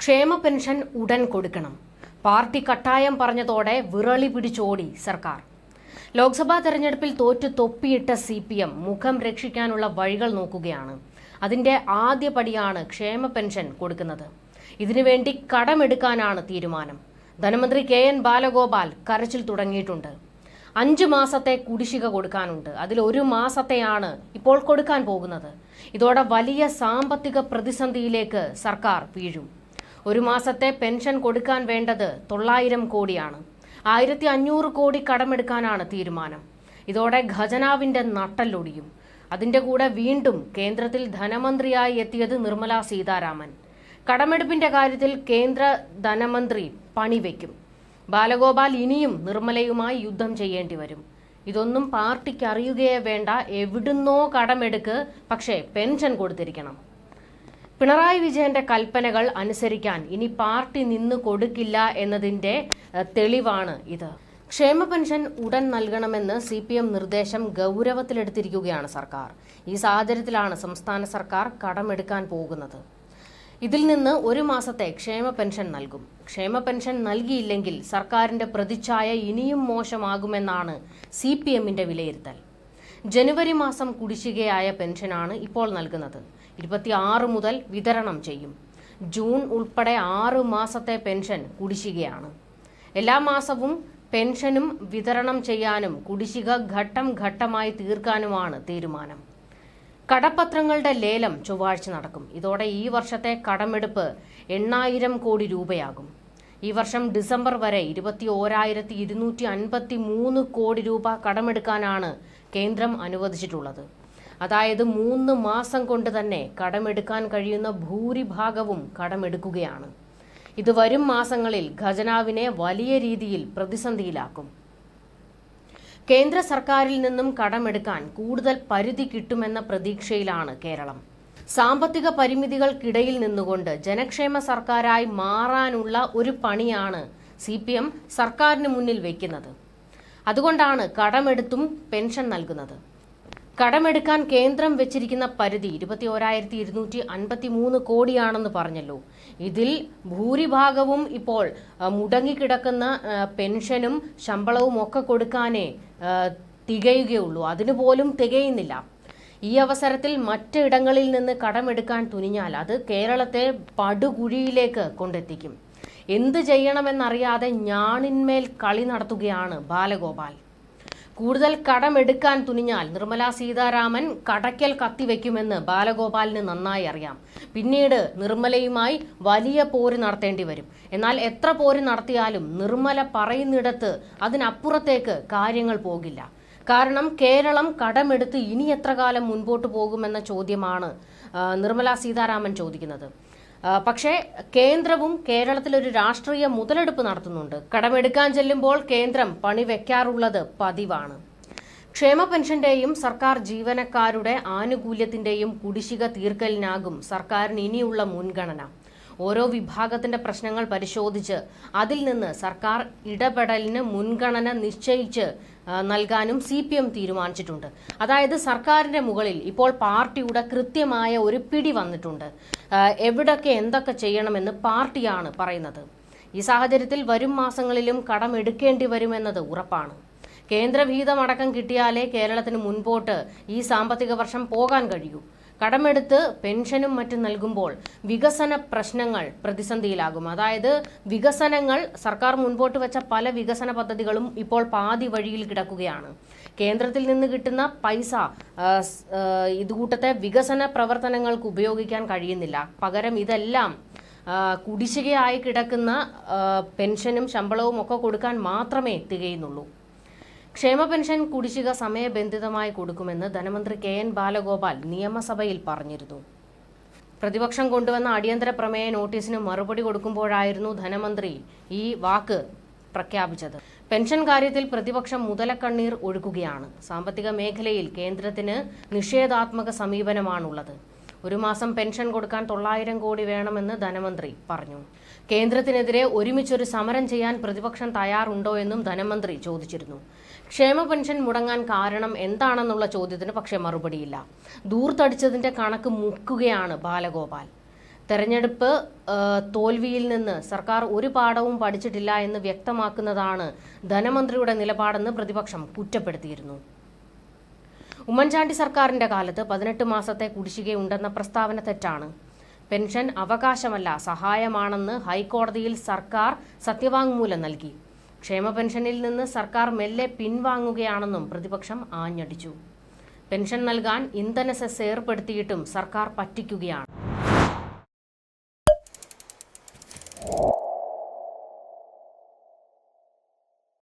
ക്ഷേമ പെൻഷൻ ഉടൻ കൊടുക്കണം. പാർട്ടി കട്ടായം പറഞ്ഞതോടെ വിറളി പിടിച്ചോടി സർക്കാർ. ലോക്സഭാ തെരഞ്ഞെടുപ്പിൽ തോറ്റു തൊപ്പിയിട്ട CPM മുഖം രക്ഷിക്കാനുള്ള വഴികൾ നോക്കുകയാണ്. അതിന്റെ ആദ്യ പടിയാണ് ക്ഷേമ പെൻഷൻ കൊടുക്കുന്നത്. ഇതിനുവേണ്ടി കടമെടുക്കാനാണ് തീരുമാനം. ധനമന്ത്രി KN ബാലഗോപാൽ കരച്ചിൽ തുടങ്ങിയിട്ടുണ്ട്. 5 മാസത്തെ കുടിശ്ശിക കൊടുക്കാനുണ്ട്. അതിൽ 1 മാസത്തെയാണ് ഇപ്പോൾ കൊടുക്കാൻ പോകുന്നത്. ഇതോടെ വലിയ സാമ്പത്തിക പ്രതിസന്ധിയിലേക്ക് സർക്കാർ വീഴും. 1 മാസത്തെ പെൻഷൻ കൊടുക്കാൻ വേണ്ടത് 900 കോടിയാണ്. 1500 കോടി കടമെടുക്കാനാണ് തീരുമാനം. ഇതോടെ ഖജനാവിന്റെ നട്ടല്ലൊടിയും. അതിന്റെ കൂടെ വീണ്ടും കേന്ദ്രത്തിൽ ധനമന്ത്രിയായി എത്തിയത് നിർമ്മല സീതാരാമൻ. കടമെടുപ്പിന്റെ കാര്യത്തിൽ കേന്ദ്ര ധനമന്ത്രി പണിവെക്കും. ബാലഗോപാൽ ഇനിയും നിർമ്മലയുമായി യുദ്ധം ചെയ്യേണ്ടി വരും. ഇതൊന്നും പാർട്ടിക്ക് അറിയുകയേ വേണ്ട. എവിടുന്നോ കടമെടുക്ക്, പക്ഷേ പെൻഷൻ കൊടുത്തിരിക്കണം. പിണറായി വിജയന്റെ കൽപ്പനകൾ അനുസരിക്കാൻ ഇനി പാർട്ടി നിന്ന് കൊടുക്കില്ല എന്നതിന്റെ തെളിവാണ് ഇത്. ക്ഷേമ പെൻഷൻ ഉടൻ നൽകണമെന്ന് CPM നിർദ്ദേശം ഗൗരവത്തിലെടുത്തിരിക്കുകയാണ് സർക്കാർ. ഈ സാഹചര്യത്തിലാണ് സംസ്ഥാന സർക്കാർ കടമെടുക്കാൻ പോകുന്നത്. ഇതിൽ നിന്ന് 1 മാസത്തെ ക്ഷേമ പെൻഷൻ നൽകും. ക്ഷേമ പെൻഷൻ നൽകിയില്ലെങ്കിൽ സർക്കാരിന്റെ പ്രതിച്ഛായ ഇനിയും മോശമാകുമെന്നാണ് CPMന്റെ വിലയിരുത്തൽ. ജനുവരി മാസം കുടിശ്ശികയായ പെൻഷനാണ് ഇപ്പോൾ നൽകുന്നത്. 26 മുതൽ വിതരണം ചെയ്യും. ജൂൺ ഉൾപ്പെടെ 6 മാസത്തെ പെൻഷൻ കുടിശ്ശികയാണ്. എല്ലാ മാസവും പെൻഷനും വിതരണം ചെയ്യാനും കുടിശ്ശിക ഘട്ടം ഘട്ടമായി തീർക്കാനുമാണ് തീരുമാനം. കടപ്പത്രങ്ങളുടെ ലേലം ചൊവ്വാഴ്ച നടക്കും. ഇതോടെ ഈ വർഷത്തെ കടമെടുപ്പ് 8000 കോടി രൂപയാകും. ഈ വർഷം ഡിസംബർ വരെ 21,253 കോടി രൂപ കടമെടുക്കാനാണ് കേന്ദ്രം അനുവദിച്ചിട്ടുള്ളത്. അതായത് 3 മാസം കൊണ്ട് തന്നെ കടമെടുക്കാൻ കഴിയുന്ന ഭൂരിഭാഗവും കടമെടുക്കുകയാണ്. ഇത് വരും മാസങ്ങളിൽ ഖജനാവിനെ വലിയ രീതിയിൽ പ്രതിസന്ധിയിലാക്കും. കേന്ദ്ര സർക്കാരിൽ നിന്നും കടമെടുക്കാൻ കൂടുതൽ പരിധി കിട്ടുമെന്ന പ്രതീക്ഷയിലാണ് കേരളം. സാമ്പത്തിക പരിമിതികൾക്കിടയിൽ നിന്നുകൊണ്ട് ജനക്ഷേമ സർക്കാരായി മാറാനുള്ള ഒരു പണിയാണ് CPM സർക്കാരിന് മുന്നിൽ വയ്ക്കുന്നത്. അതുകൊണ്ടാണ് കടമെടുത്തും പെൻഷൻ നൽകുന്നത്. കടമെടുക്കാൻ കേന്ദ്രം വെച്ചിരിക്കുന്ന പരിധി 21,253 കോടിയാണെന്ന് പറഞ്ഞല്ലോ. ഇതിൽ ഭൂരിഭാഗവും ഇപ്പോൾ മുടങ്ങിക്കിടക്കുന്ന പെൻഷനും ശമ്പളവും ഒക്കെ കൊടുക്കാനേ തികയുകയുള്ളൂ. അതിനുപോലും തികയുന്നില്ല. ഈ അവസരത്തിൽ മറ്റിടങ്ങളിൽ നിന്ന് കടമെടുക്കാൻ തുനിഞ്ഞാൽ അത് കേരളത്തെ പടുകുഴിയിലേക്ക് കൊണ്ടെത്തിക്കും. എന്ത് ചെയ്യണമെന്നറിയാതെ ഞാണിന്മേൽ കളി നടത്തുകയാണ് ബാലഗോപാൽ. കൂടുതൽ കടമെടുക്കാൻ തുനിഞ്ഞാൽ നിർമ്മല സീതാരാമൻ കടയ്ക്കൽ കത്തിവെക്കുമെന്ന് ബാലഗോപാലിന് നന്നായി അറിയാം. പിന്നീട് നിർമ്മലയുമായി വലിയ പോര് നടത്തേണ്ടി വരും. എന്നാൽ എത്ര പോര് നടത്തിയാലും നിർമ്മല പറയുന്നിടത്ത് അതിനപ്പുറത്തേക്ക് കാര്യങ്ങൾ പോകില്ല. കാരണം കേരളം കടമെടുത്ത് ഇനി എത്ര കാലം മുൻപോട്ട് പോകുമെന്ന ചോദ്യമാണ് നിർമ്മല സീതാരാമൻ ചോദിക്കുന്നത്. പക്ഷേ കേന്ദ്രവും കേരളത്തിലൊരു രാഷ്ട്രീയ മുതലെടുപ്പ് നടത്തുന്നുണ്ട്. കടമെടുക്കാൻ ചെല്ലുമ്പോൾ കേന്ദ്രം പണി വെക്കാറുള്ളത് പതിവാണ്. ക്ഷേമ പെൻഷന്റെയും സർക്കാർ ജീവനക്കാരുടെ ആനുകൂല്യത്തിന്റെയും കുടിശ്ശിക തീർക്കലിനാകും സർക്കാരിന് ഇനിയുള്ള മുൻഗണന. ഓരോ വിഭാഗത്തിന്റെ പ്രശ്നങ്ങൾ പരിശോധിച്ച് അതിൽ നിന്ന് സർക്കാർ ഇടപെടലിന് മുൻഗണന നിശ്ചയിച്ച് നൽകാനും CPM തീരുമാനിച്ചിട്ടുണ്ട്. അതായത് സർക്കാരിന്റെ മുകളിൽ ഇപ്പോൾ പാർട്ടിയുടെ കൃത്യമായ ഒരു പിടി വന്നിട്ടുണ്ട്. എവിടൊക്കെ എന്തൊക്കെ ചെയ്യണമെന്ന് പാർട്ടിയാണ് പറയുന്നത്. ഈ സാഹചര്യത്തിൽ വരും മാസങ്ങളിലും കടമെടുക്കേണ്ടി വരുമെന്നത് ഉറപ്പാണ്. കേന്ദ്രവിഹിതമടക്കം കിട്ടിയാലേ കേരളത്തിന് മുൻപോട്ട് ഈ സാമ്പത്തിക വർഷം പോകാൻ കഴിയൂ. കടമെടുത്ത് പെൻഷനും മറ്റും നൽകുമ്പോൾ വികസന പ്രശ്നങ്ങൾ പ്രതിസന്ധിയിലാകും. അതായത് വികസനങ്ങൾ സർക്കാർ മുൻപോട്ട് വെച്ച പല വികസന പദ്ധതികളും ഇപ്പോൾ പാതി വഴിയിൽ കിടക്കുകയാണ്. കേന്ദ്രത്തിൽ നിന്ന് കിട്ടുന്ന പൈസ ഇതുകൂട്ടത്തെ വികസന പ്രവർത്തനങ്ങൾക്ക് ഉപയോഗിക്കാൻ കഴിയുന്നില്ല. പകരം ഇതെല്ലാം കുടിശ്ശികയായി കിടക്കുന്ന പെൻഷനും ശമ്പളവും ഒക്കെ കൊടുക്കാൻ മാത്രമേ തികയുന്നുള്ളൂ. ക്ഷേമ പെൻഷൻ കുടിശ്ശിക സമയബന്ധിതമായി കൊടുക്കുമെന്ന് ധനമന്ത്രി KN ബാലഗോപാൽ നിയമസഭയിൽ പറഞ്ഞിരുന്നു. പ്രതിപക്ഷം കൊണ്ടുവന്ന അടിയന്തര പ്രമേയ നോട്ടീസിന് മറുപടി കൊടുക്കുമ്പോഴായിരുന്നു ധനമന്ത്രി ഈ വാക്ക് പ്രഖ്യാപിച്ചത്. പെൻഷൻ കാര്യത്തിൽ പ്രതിപക്ഷം മുതലക്കണ്ണീർ ഒഴുക്കുകയാണ്. സാമ്പത്തിക മേഖലയിൽ കേന്ദ്രത്തിന് നിഷേധാത്മക സമീപനമാണുള്ളത്. 1 മാസം പെൻഷൻ കൊടുക്കാൻ 900 കോടി വേണമെന്ന് ധനമന്ത്രി പറഞ്ഞു. കേന്ദ്രത്തിനെതിരെ ഒരുമിച്ചൊരു സമരം ചെയ്യാൻ പ്രതിപക്ഷം തയ്യാറുണ്ടോ എന്നും ധനമന്ത്രി ചോദിച്ചിരുന്നു. ക്ഷേമ പെൻഷൻ മുടങ്ങാൻ കാരണം എന്താണെന്നുള്ള ചോദ്യത്തിന് പക്ഷേ മറുപടിയില്ല. ദൂർത്തടിച്ചതിന്റെ കണക്ക് മുക്കുകയാണ് ബാലഗോപാൽ. തെരഞ്ഞെടുപ്പ് തോൽവിയിൽ നിന്ന് സർക്കാർ ഒരു പാഠവും പഠിച്ചിട്ടില്ല എന്ന് വ്യക്തമാക്കുന്നതാണ് ധനമന്ത്രിയുടെ നിലപാടെന്ന് പ്രതിപക്ഷം കുറ്റപ്പെടുത്തിയിരുന്നു. ഉമ്മൻചാണ്ടി സർക്കാരിന്റെ കാലത്ത് 18 മാസത്തെ കുടിശ്ശികയുണ്ടെന്ന പ്രസ്താവന തെറ്റാണ്. പെൻഷൻ അവകാശമല്ല, സഹായമാണെന്ന് ഹൈക്കോടതിയിൽ സർക്കാർ സത്യവാങ്മൂലം നൽകി. ക്ഷേമ പെൻഷനിൽ നിന്ന് സർക്കാർ മെല്ലെ പിൻവാങ്ങുകയാണെന്നും പ്രതിപക്ഷം ആഞ്ഞടിച്ചു. പെൻഷൻ നൽകാൻ ഇന്ധന സെസ് ഏർപ്പെടുത്തിയിട്ടും സർക്കാർ പറ്റിക്കുകയാണ്.